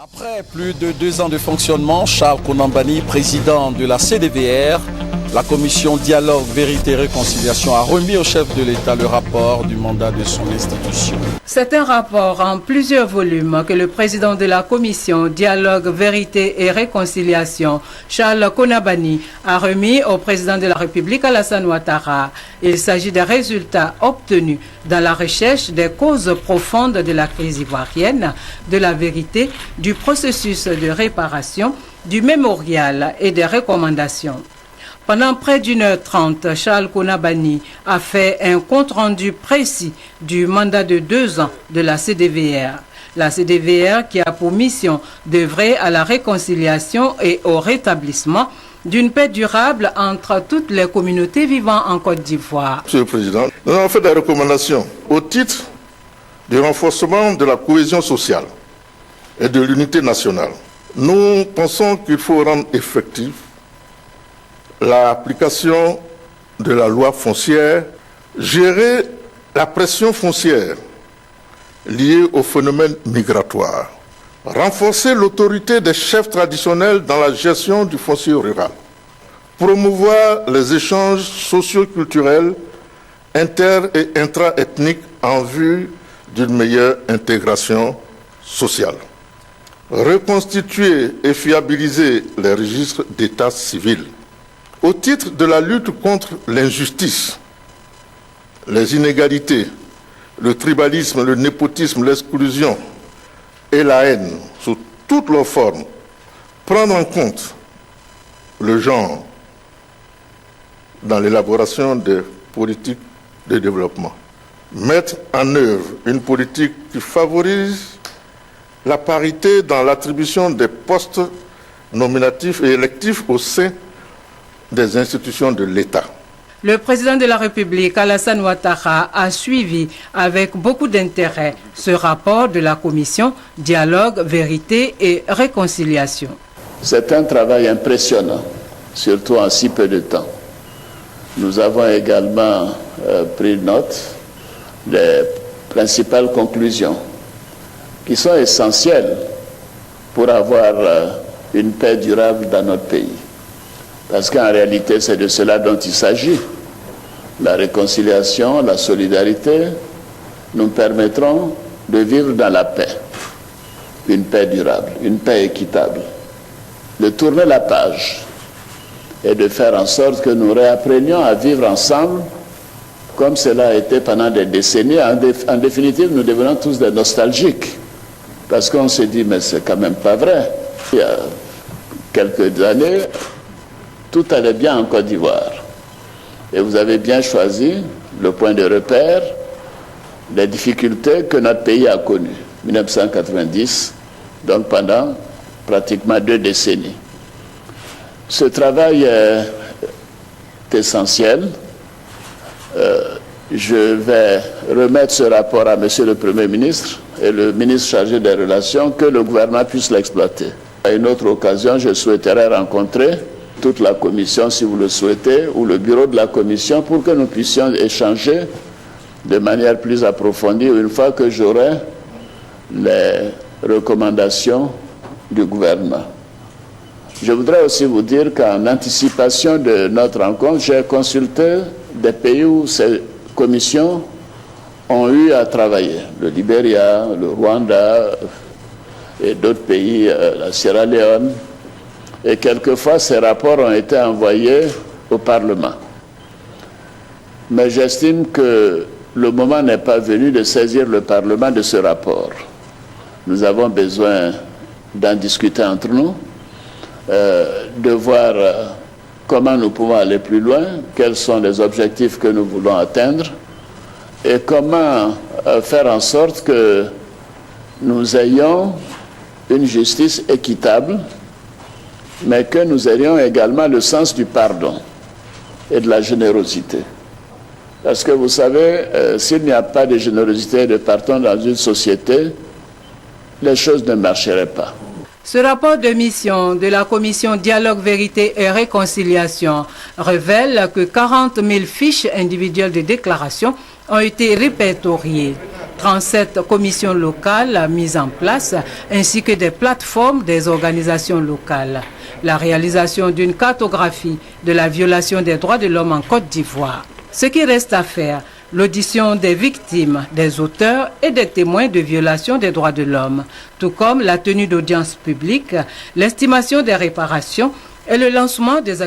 Après plus de 2 ans de fonctionnement, Charles Kounambani, président de la CDVR, la commission Dialogue, Vérité et Réconciliation a remis au chef de l'État le rapport du mandat de son institution. C'est un rapport en plusieurs volumes que le président de la commission Dialogue, Vérité et Réconciliation, Charles Kounambani, a remis au président de la République Alassane Ouattara. Il s'agit des résultats obtenus dans la recherche des causes profondes de la crise ivoirienne, de la vérité, du processus de réparation, du mémorial et des recommandations. Pendant près d'1h30, Charles Kounambani a fait un compte-rendu précis du mandat de 2 ans de la CDVR. La CDVR qui a pour mission d'œuvrer à la réconciliation et au rétablissement d'une paix durable entre toutes les communautés vivant en Côte d'Ivoire. Monsieur le Président, nous avons fait des recommandations au titre du renforcement de la cohésion sociale et de l'unité nationale. Nous pensons qu'il faut rendre effective l'application de la loi foncière, gérer la pression foncière liée au phénomène migratoire, renforcer l'autorité des chefs traditionnels dans la gestion du foncier rural, promouvoir les échanges socio-culturels inter- et intra-ethniques en vue d'une meilleure intégration sociale, reconstituer et fiabiliser les registres d'état civil. Au titre de la lutte contre l'injustice, les inégalités, le tribalisme, le népotisme, l'exclusion et la haine sous toutes leurs formes, prendre en compte le genre dans l'élaboration des politiques de développement, mettre en œuvre une politique qui favorise la parité dans l'attribution des postes nominatifs et électifs au sein des institutions de l'État. Le président de la République, Alassane Ouattara, a suivi avec beaucoup d'intérêt ce rapport de la commission Dialogue, Vérité et Réconciliation. C'est un travail impressionnant, surtout en si peu de temps. Nous avons également pris note des principales conclusions qui sont essentielles pour avoir une paix durable dans notre pays. Parce qu'en réalité, c'est de cela dont il s'agit. La réconciliation, la solidarité nous permettront de vivre dans la paix. Une paix durable, une paix équitable. De tourner la page et de faire en sorte que nous réapprenions à vivre ensemble comme cela a été pendant des décennies. En définitive, nous devenons tous des nostalgiques. Parce qu'on se dit, mais c'est quand même pas vrai. Il y a quelques années, tout allait bien en Côte d'Ivoire. Et vous avez bien choisi le point de repère des difficultés que notre pays a connues. 1990, donc pendant pratiquement 2 décennies. Ce travail est essentiel. Je vais remettre ce rapport à Monsieur le Premier ministre et le ministre chargé des Relations, que le gouvernement puisse l'exploiter. À une autre occasion, je souhaiterais rencontrer toute la commission, si vous le souhaitez, ou le bureau de la commission, pour que nous puissions échanger de manière plus approfondie une fois que j'aurai les recommandations du gouvernement. Je voudrais aussi vous dire qu'en anticipation de notre rencontre, j'ai consulté des pays où ces commissions ont eu à travailler. Le Libéria, le Rwanda et d'autres pays, la Sierra Leone. Et quelquefois, ces rapports ont été envoyés au Parlement. Mais j'estime que le moment n'est pas venu de saisir le Parlement de ce rapport. Nous avons besoin d'en discuter entre nous, de voir comment nous pouvons aller plus loin, quels sont les objectifs que nous voulons atteindre, et comment faire en sorte que nous ayons une justice équitable, mais que nous ayons également le sens du pardon et de la générosité. Parce que vous savez, s'il n'y a pas de générosité et de pardon dans une société, les choses ne marcheraient pas. Ce rapport de mission de la commission Dialogue, Vérité et Réconciliation révèle que 40 000 fiches individuelles de déclaration ont été répertoriées. 37 commissions locales mises en place, ainsi que des plateformes des organisations locales. La réalisation d'une cartographie de la violation des droits de l'homme en Côte d'Ivoire. Ce qui reste à faire, l'audition des victimes, des auteurs et des témoins de violation des droits de l'homme, tout comme la tenue d'audiences publiques, l'estimation des réparations et le lancement des